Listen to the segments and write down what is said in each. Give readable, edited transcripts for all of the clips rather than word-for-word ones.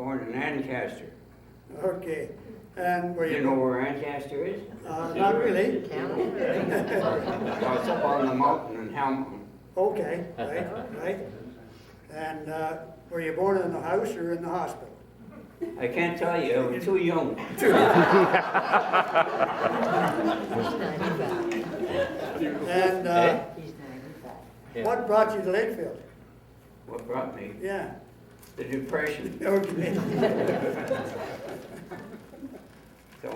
born in Ancaster. Okay. And were You you? know where Ancaster is? Not really. Well, it's up on the mountain in Hamilton. Okay, right. And were you born in the house or in the hospital? I can't tell you, I was too young. And Eh? what brought you to Lakefield? What brought me? Yeah. The Depression. Okay. So,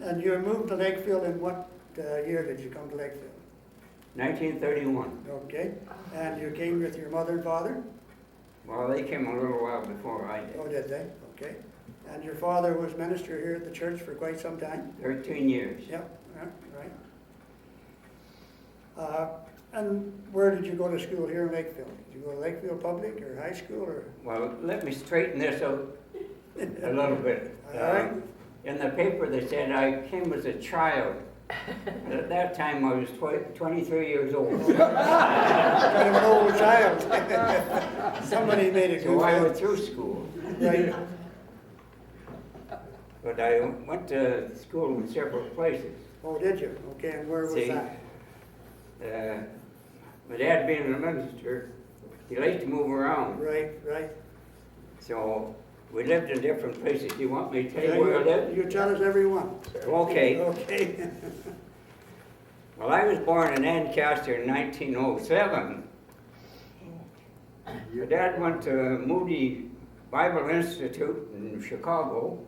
And you moved to Lakefield in what year did you come to Lakefield? 1931. Okay. And you came with your mother and father? Well, they came a little while before I Oh, did. did they? Okay. And your father was minister here at the church for quite some time? 13 years. Yep, right. And where did you go to school here in Lakefield? Did you go to Lakefield Public or high school or? Well, let me straighten this out a little bit. All right. In the paper, they said I came as a child. At that time, I was 23 years old. Kind of an old child. Somebody made it So go I fast. went through school. Right. But I went to school in several places. Oh, did you? Okay, and where was See, that? My dad being a minister, he liked to move around. Right. So we lived in different places. Do you want me to tell you where I lived? You tell us every one. Okay. Okay. Well, I was born in Ancaster in 1907. My dad went to Moody Bible Institute in Chicago,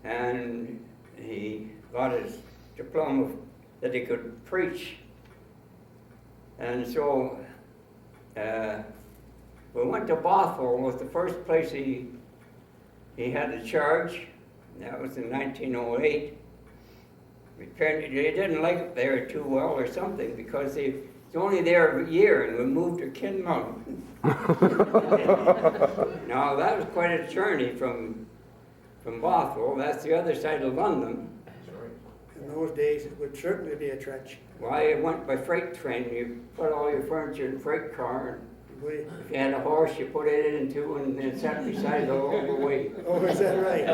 and he got his diploma that he could preach. And so we went to Bothell, was the first place he had the charge. That was in 1908. Apparently they didn't like it there too well or something because he was only there a year and we moved to Kinmount. Now that was quite a journey from Bothell. That's the other side of London. In those days, it would certainly be a trek. Well, I went by freight train. You put all your furniture in a freight car, and We- if you had a horse, you put it into and then sat beside it all the way. Oh, is that right?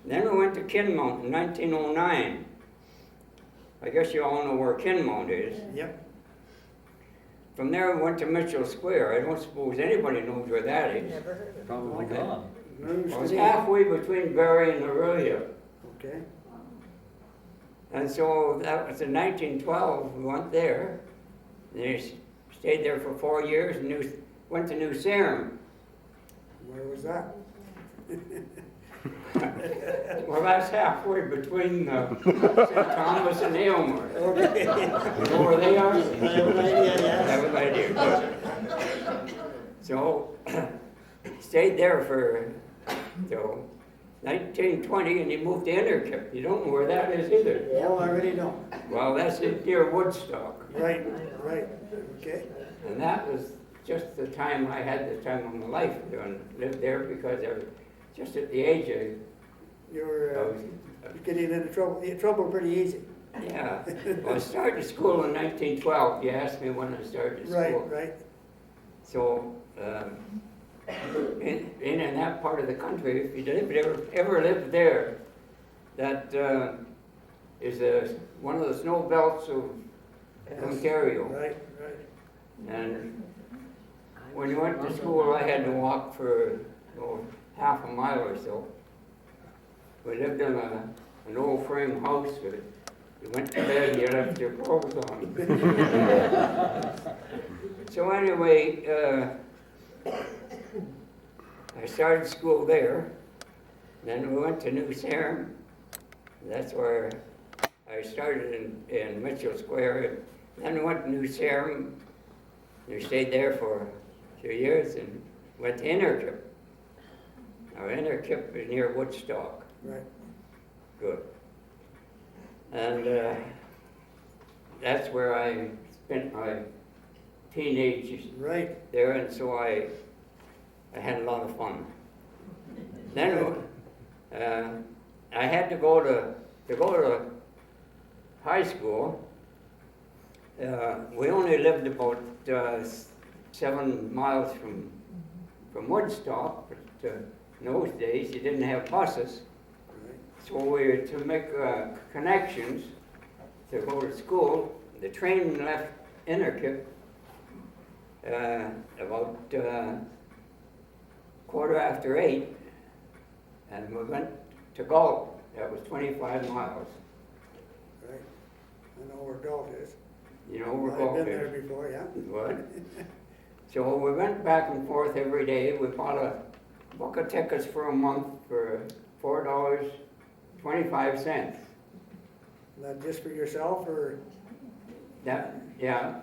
Then we went to Kinmount in 1909. I guess you all know where Kinmount is. Yep. From there we went to Mitchell Square. I don't suppose anybody knows where that is. Probably Okay. gone. Moves Well, it's to the- halfway between Barrie and Aurelia. Okay. And so that was in 1912, we went there. They stayed there for 4 years and went to New Sarum. Where was that? Well, that's halfway between St. Thomas and Aylmer. Okay. You know where they are? I have an idea, yes. Have an idea. So, stayed there for till 1920, and he moved to Innerkip. You don't know where that is either. No, I really don't. Well, that's near Woodstock, Right. Okay. and that was just the time I had the time of my life and lived there because I was just at the age of. You're getting into trouble pretty easy. Yeah. Well, I started school in 1912. You asked me when I started school. Right. So, in that part of the country, if you ever lived there, that is one of the snow belts of Ontario. Right. And when you went to school, I had to walk for half a mile or so. We lived in an old frame house. You went to bed, you left your clothes on. So anyway, I started school there. Then we went to New Sarum. That's where I started in Mitchell Square. Then we went to New Sarum. We stayed there for 2 years and went to Innerkip. Now Innerkip is near Woodstock. Right. Good. And that's where I spent my teenage Right. there, and so I had a lot of fun. Then I had to go to high school. We only lived about 7 miles from Woodstock, but in those days you didn't have buses. Right. So we were to make connections to go to school. The train left Innerkip about 8:15, and we went to Galt. That was 25 miles. Right. I know where Galt is. You know where I've Galt been there is? before, yeah. What? So we went back and forth every day. We bought a book of tickets for a month for $4.25. Not just for yourself, or, That, yeah.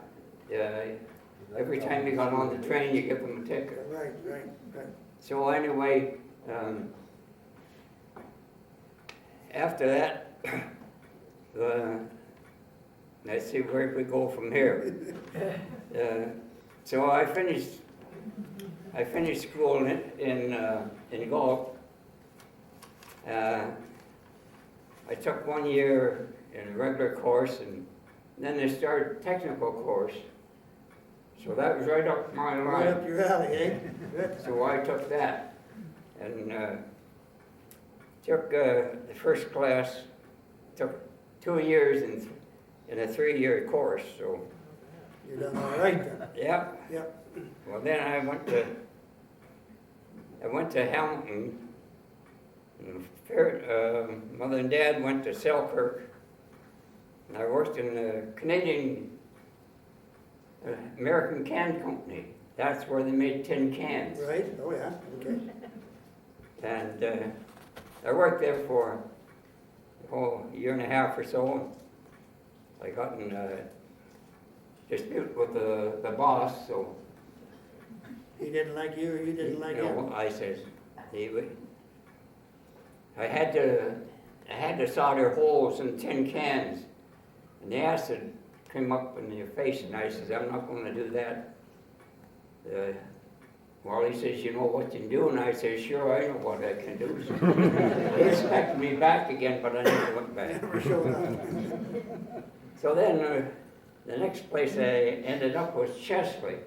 Every time you got on the train, you give them a ticket. right. So anyway, after that, let's see where we go from here. So I finished school in Galt. I took 1 year in a regular course, and then they started technical course. So that was right up my Right up line. your alley, eh? Good. So I took that, and took the first class. Took 2 years in a 3-year course. So You're done all right then. yeah. Yep. Well, then I went to Hamilton. Mother and Dad went to Selkirk, and I worked in the Canadian American Can Company. That's where they made tin cans. Right, oh yeah, okay. And I worked there for a year and a half or so. I got in a dispute with the boss, so He didn't like you, or you didn't like him? I says, I had to solder holes in tin cans, and the acid came up in your face, and I says, I'm not going to do that. Well, he says, you know what you can do? And I says, sure, I know what I can do. So he expected me back again, but I never went back. Never showed up. So then the next place I ended up was Chesley.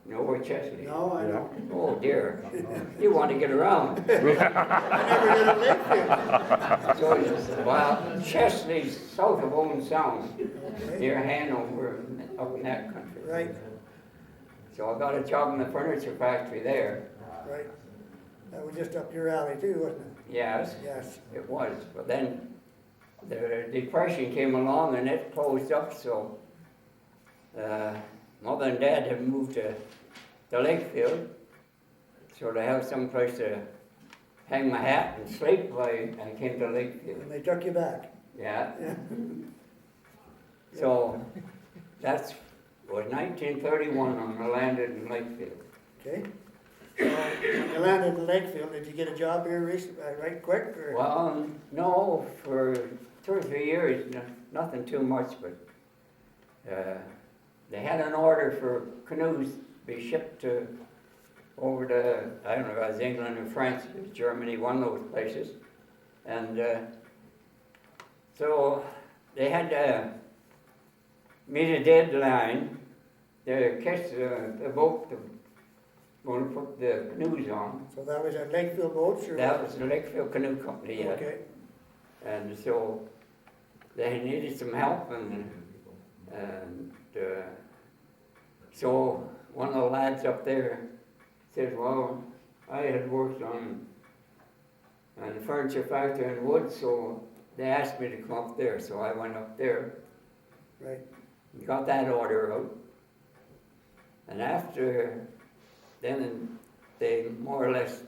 You know where Chesley is? No, I don't. Oh dear, you want to get around. I never did a Lakefield. So, well, Chesley's south of Owen Sound, Okay, near Hanover, up in that country. right, So I got a job in the furniture factory there. right. That was just up your alley too, wasn't it? Yes, Yes. it was. But then the Depression came along and it closed up, so Mother and Dad had moved to Lakefield, so to have some place to hang my hat and sleep, I came to Lakefield. And they took you back. Yeah. Yeah. So was 1931 when I landed in Lakefield. Okay. So when you landed in Lakefield, did you get a job here right quick, or? Well, no, for 2 or 3 years, nothing too much, but they had an order for canoes to be shipped over to, I don't know, it was England or France, Germany, one of those places. And so they had to meet a deadline to catch the boat to going to put the canoes on. So that was at Lakefield Boats, or? That was the Lakefield Canoe Company, yeah. Okay, And so they needed some help, and so one of the lads up there said, well, I had worked on the furniture factory in Wood, so they asked me to come up there, so I went up there, right, got that order out, and after then they more or less,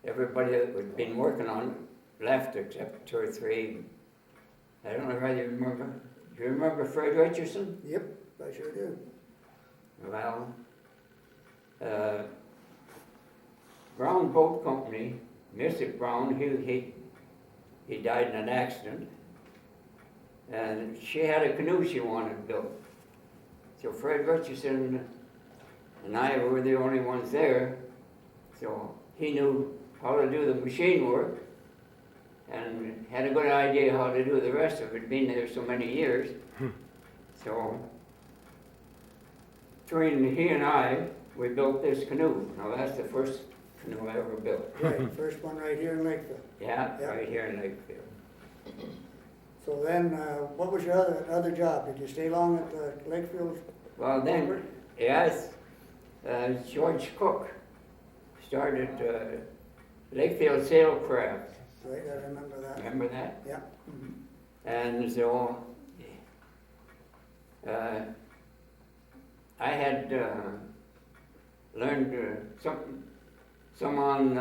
everybody that had been working on it left except 2 or 3. I don't know whether you remember. Do you remember Fred Richardson? yep, I sure do. Well, Brown Boat Company, Mr. Brown, he died in an accident, and she had a canoe she wanted built. So Fred Richardson and I were the only ones there, so he knew how to do the machine work and had a good idea how to do the rest of it, being there so many years. So, between he and I, we built this canoe. Now, that's the first canoe I ever built. Right, first one right here in Lakeville. Yeah, Yeah. right here in Lakeville. So then, what was your other job? Did you stay long at the Lakefield? Well, then, yes, George Cook started Lakefield Sailcraft. Right, I remember that. Remember that? Yeah. And so I had learned some on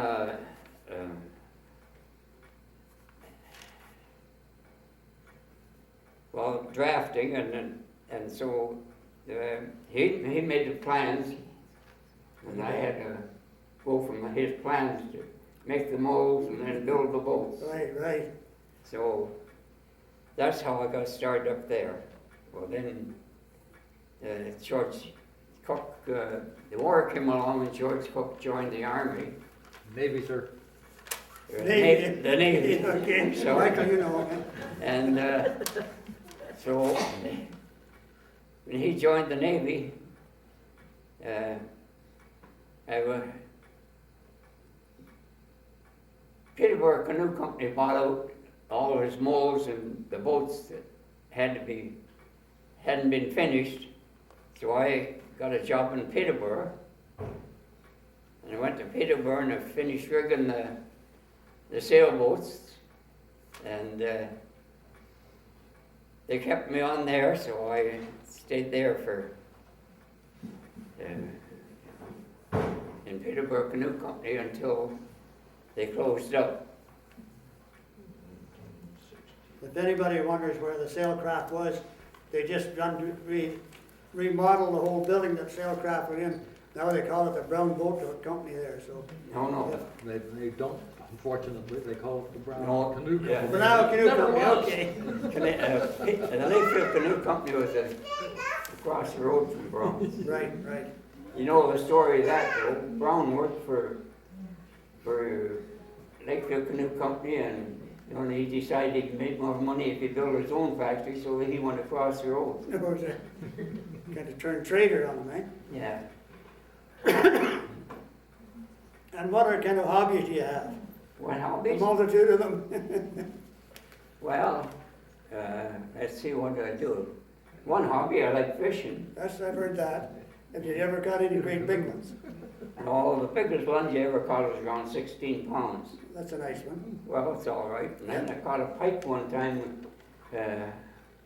well, drafting, and so he made the plans, and I had to go from his plans to make the molds and then build the boats. Right, right. So that's how I got started up there. Well, then George Cook, the war came along, and George Cook joined the Army. Navy, sir. The Navy. Okay, So- Michael, you know. And so when he joined the Navy, Peterborough Canoe Company bought out all his molds and the boats that hadn't been finished. So I got a job in Peterborough. And I went to Peterborough and I finished rigging the sailboats. And they kept me on there, so I stayed there for in Peterborough Canoe Company until they closed up. If anybody wonders where the Sailcraft was, they just remodeled the whole building that Sailcraft went in. Now they call it the Brown Boat Company there, so. No. They don't, unfortunately, they call it the Brown No, Canoe Company. yeah. Brown Canoe Never Company, was. okay. The Lakeville Canoe Company was across the road from Brown. Right, right. You know the story of that, though. Brown worked for Lakeville Canoe Company, and he decided he could make more money if he built his own factory, so he went across the road. It was a kind of turned trader on them, eh? Yeah. And what other kind of hobbies do you have? What A hobbies? multitude of them. Well, let's see, what do I do? One hobby, I like fishing. I've heard that. Have you ever caught any great big ones? Oh, the biggest one you ever caught was around 16 pounds. That's a nice one. Well, it's all right. And then I caught a pike one time.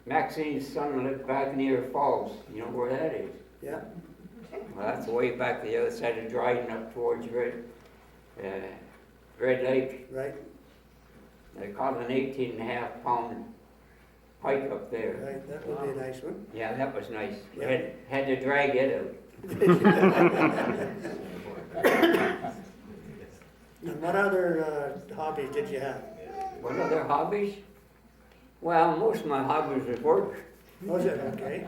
Maxine's son lived back near Falls. You know where that is? Yeah, Well, that's way back the other side of Dryden up towards Red Lake. right, I caught an 18.5-pound pike up there. right. That would be a nice one. Yeah, that was nice. Yeah. Had to drag it out. And what other hobbies did you have? What other hobbies? Well, most of my hobbies was work. Was it okay?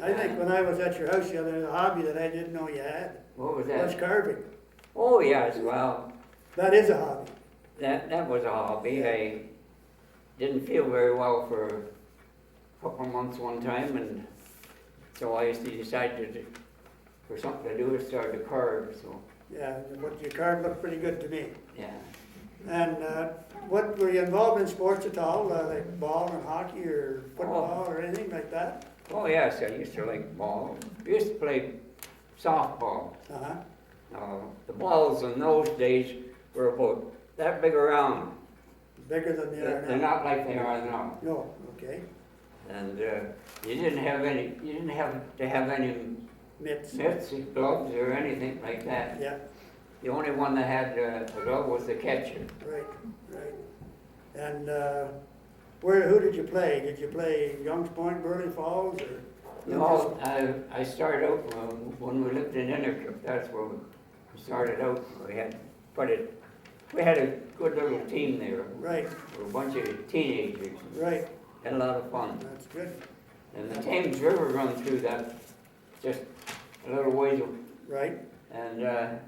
I think when I was at your house the other day, a hobby that I didn't know you had What was was that? carving. Oh, yes, well, That is a hobby. that was a hobby. I didn't feel very well for a couple of months one time, and so I decided for something to do, I started to carve, so, Yeah, what you carved looked pretty good to me. yeah. And what, were you involved in sports at all, like ball and hockey or football or anything like that? Oh, yes, I used to like ball. I used to play softball. Uh-huh. The balls in those days were about that big around. Bigger than they are They're now? not like they are now. No, okay. And you didn't have to have any Mitts. mitts, gloves, or anything like that. Yeah, The only one that had a glove was the catcher. right, right. And who did you play? Did you play Youngs Point, Burley Falls, or? No, I started out when we lived in Innerkip. That's where we started out. We had a good little team there. Right, We were a bunch of teenagers. right. Had a lot of fun. That's good. And the Thames River run through that just a little ways, Right, and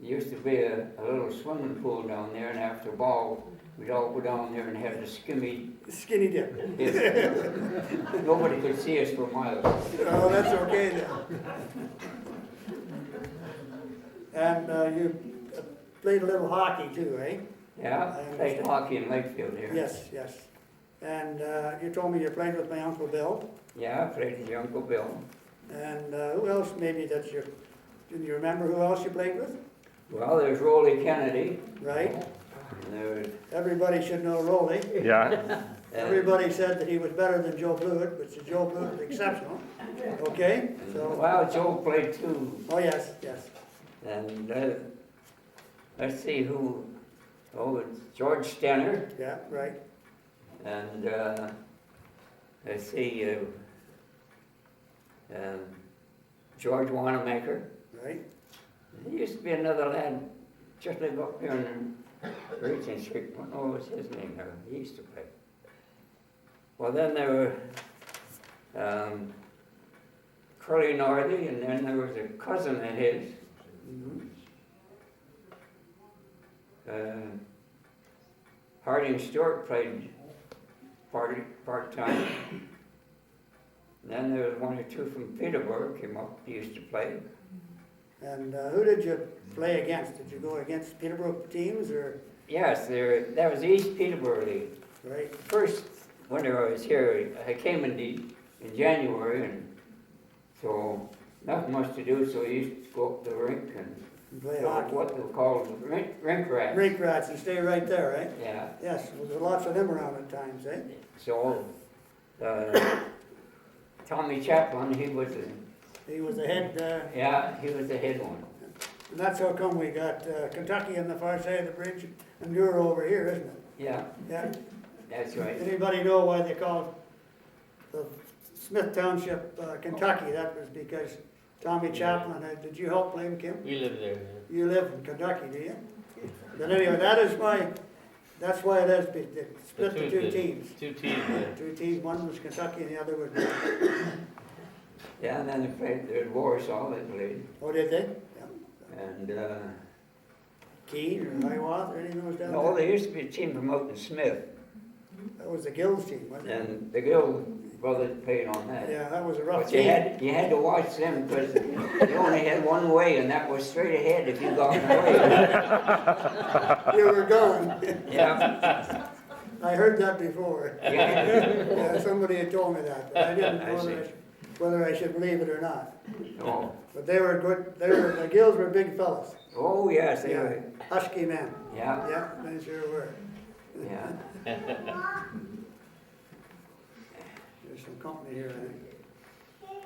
there used to be a little swimming pool down there, and after a ball, we'd all go down there and have a skimmy Skinny dip. dip. Nobody could see us for miles. Oh, that's okay then. And you played a little hockey too, eh? Yeah, played hockey in Lakefield here. Yes, yes. And you told me you played with my Uncle Bill. Yeah, I played with your Uncle Bill. And who else maybe that you, can you remember who else you played with? Well, there's Rolly Kennedy. Right? And there's, Everybody should know Rolly. Yeah. Everybody said that he was better than Joe Blewett, but Joe Blewett was exceptional. Okay, so, well, Joe played too. oh yes, yes. And let's see who, it's George Stenner. Yeah, right. And let's see, George Wanamaker. Right. There used to be another lad just live up here in Regent Street. I don't know what was his name now. He used to play. Well, then there were Curly Northey, and then there was a cousin of his. Harding Stewart played part-time. Then there was one or two from Peterborough came up, used to play. And who did you play against? Did you go against Peterborough teams or, Yes, that was East Peterborough League. right? First winter I was here, I came in January, and so nothing much to do, so I used to go up to the rink and Play go hockey? what they call rink rats. Rink rats and stay right there, right? Yeah, Yes, well, there's lots of them around at times, eh? so Tommy Chaplin, he was He was the head, he was the head one. and that's how come we got Kentucky on the far side of the bridge and you're over here, isn't it? Yeah, Yeah. that's right. Anybody know why they called the Smith Township Kentucky? That was because Tommy Chaplin, did you help play him, Kim? We live there. You live in Kentucky, do you? But anyway, that's why it has been, they split the two teams. Two teams there. Two teams, one was Kentucky and the other was, Yeah, and then they played, there's Warsaw they played, oh, did they? Yeah. and Keene or Hiawatha or any of those down no, there? there used to be a team from out in Smith, That was the Gills team, wasn't it? and the Gill brothers played on that. Yeah, that was a rough But you team. you had to watch them because you only had one way, and that was straight ahead if you got in the way. You were going. Yeah, I heard that before. yeah. Yeah, somebody had told me that, but I didn't I know see. whether I should believe it or not. Oh, But they were good, the Gills were big fellas. oh yes, they Yeah, were. husky men. Yeah, Yeah, they sure were. yeah. There's some company here, I think.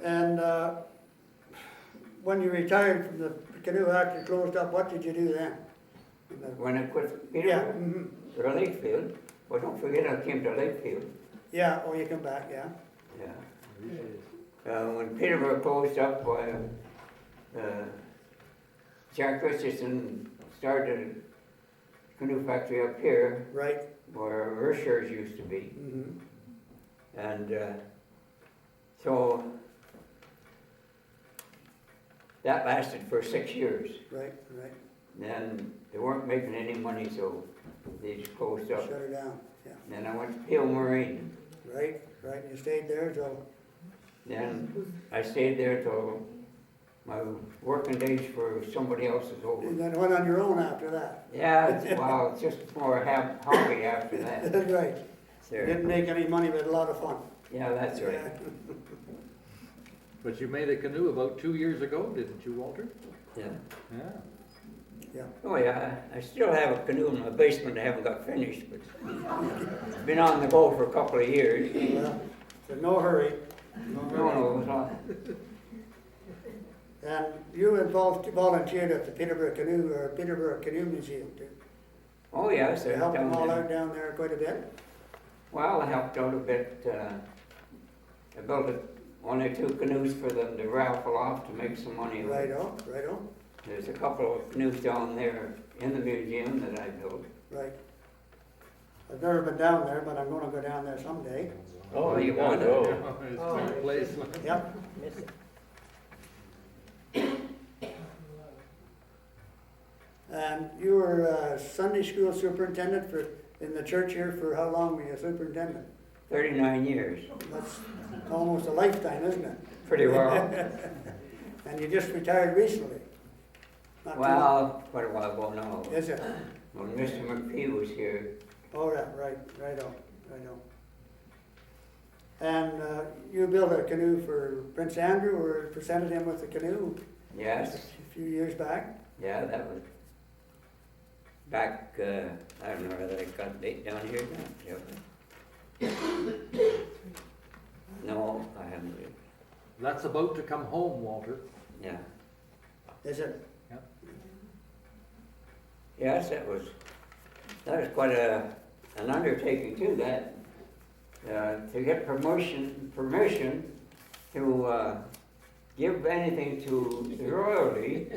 And when you retired from the canoe after it closed up, what did you do then? When I quit Yeah, Peterborough, or Lakefield, well, don't forget I came to Lakefield. yeah, oh, you come back, yeah. Yeah. When Peterborough closed up, Jack Richardson started a canoe factory up here Right. where Rishers used to be. Mhm. And so that lasted for 6 years. Right, right. Then they weren't making any money, so they just closed up. Shut her down, yeah. Then I went to Peel Marine. Right, right, you stayed there till, Then I stayed there till my working days for somebody else is over. and then went on your own after that. Yeah, well, it's just more hobby after that. That's right. There. Didn't make any money, but a lot of fun. Yeah, that's right. Yeah. But you made a canoe about 2 years ago, didn't you, Walter? Yeah. Yeah. Yeah. Oh yeah, I still have a canoe in my basement I haven't got finished, but it's been on the go for a couple of years. Well, so no hurry. No, it's not. And you volunteered at the Peterborough Canoe Museum, too. Oh yes, You I helped them all there. out down there quite a bit. Well, I helped out a bit. I built one or two canoes for them to raffle off to make some money. Right on, right on, There's a couple of canoes down there in the museum that I built. right. I've never been down there, but I'm gonna go down there someday. Oh, you you want wanna- to? It's a good place. Yep. And you were Sunday school superintendent in the church here for how long were you superintendent? 39 years, That's almost a lifetime, isn't it? pretty well. And you just retired recently? Not too long. Well, quite a while ago now. Is it? When Mr. McPhee was here, Oh, yeah, right on. And you built a canoe for Prince Andrew, or presented him with a canoe yes, a few years back? yeah, that was back, I don't know whether I got the date down here. No, I haven't really. That's about to come home, Walter. Yeah. Is it? Yes, that was quite an undertaking too, that, to get permission to, give anything to the royalty,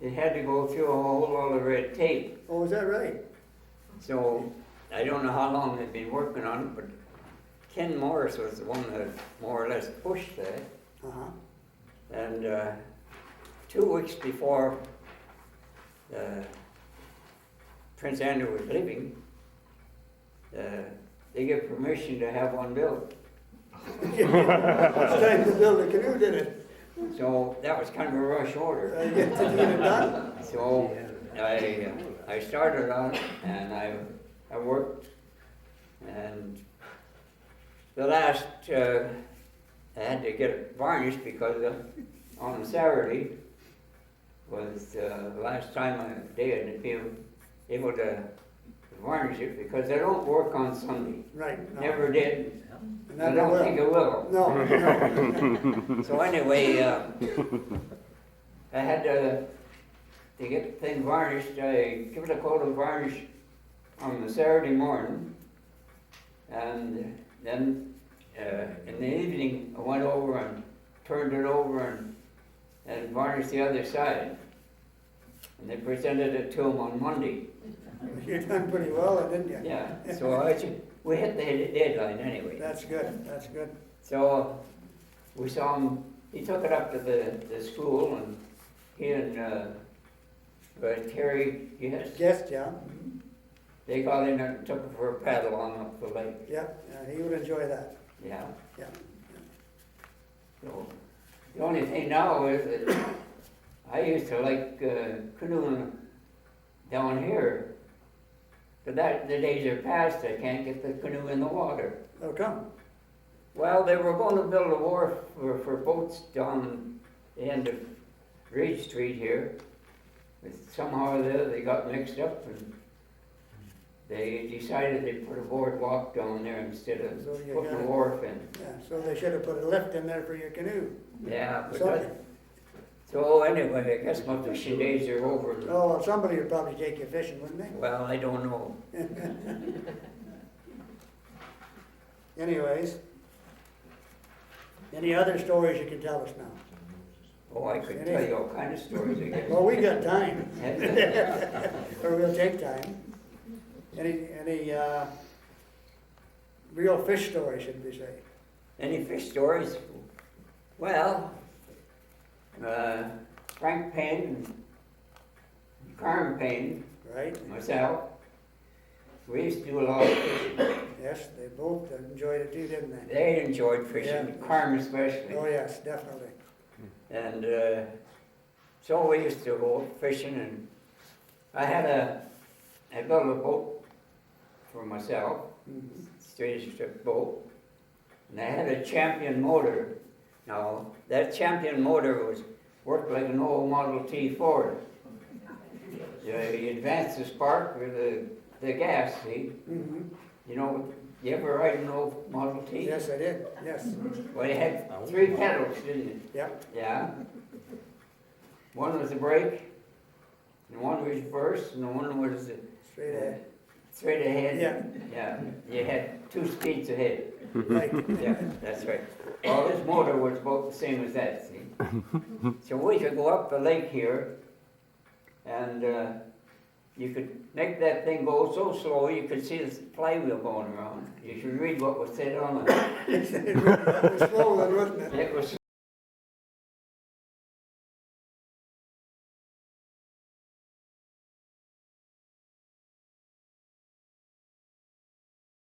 it had to go through a whole lot of red tape. Oh, is that right? So, I don't know how long they've been working on it, but Ken Morris was the one that more or less pushed that. Uh-huh. And 2 weeks before Prince Andrew was leaving, they gave permission to have one built. It's time to build a canoe, didn't it? So that was kind of a rush order. Did you get it done? So I started on it, and I worked, and the last, I had to get it varnished because on Saturday was the last time I did be able to varnish it, because they don't work on Sunday. Right. No. Never did. And I never don't will. think it will. No. So anyway, I had to get the thing varnished. I give it a coat of varnish on the Saturday morning, and then in the evening I went over and turned it over and varnished the other side. And they presented it to them on Monday. You done pretty well, didn't you? Yeah, so we hit the deadline anyway. That's good, that's good. So we saw him, he took it up to the school, and he and Terry, yes, Yes, yeah. they got in and took it for a paddle on up the lake. Yeah, he would enjoy that. Yeah. Yeah. So the only thing now is that I used to like canoeing down here, but the days are past. I can't get the canoe in the water. Oh, come. Well, they were going to build a wharf for boats down the end of Reed Street here. But somehow they got mixed up, and they decided they'd put a boardwalk down there instead of So you putting got a it. wharf in. Yeah, so they should have put a lift in there for your canoe. Yeah, but Something. so anyway, I guess my fishing days are over. Oh, well, somebody would probably take you fishing, wouldn't they? Well, I don't know. Anyways, any other stories you can tell us now? Oh, I could tell you all kinds of stories, I guess. Well, we got time, or we'll take time. Any real fish stories, should we say? Any fish stories? Well, Frank Payne, Carmen Payne, Right? myself, we used to do a lot of fishing. Yes, they both enjoyed it too, didn't they? They enjoyed fishing, Yeah. Carmen especially. Oh, yes, definitely. And so we used to go fishing, and I built a boat for myself, Mhm. straight strip boat, and I had a Champion motor. Now, that Champion motor worked like an old Model T Ford. You advance the spark or the gas, see? Mhm. You know, you ever ride an old Model T? Yes, I did, yes. Well, you had 3 pedals, didn't you? Yep, Yeah. One was the brake, and one was reverse, and one was straight ahead. straight ahead. Yeah. Yeah, you had 2 speeds ahead. Right. Yeah, that's right. Well, this motor was about the same as that, see? So we could go up the lake here, and you could make that thing go so slow you could see the flywheel going around. You should read what was said on it. It was slow then, wasn't it? It was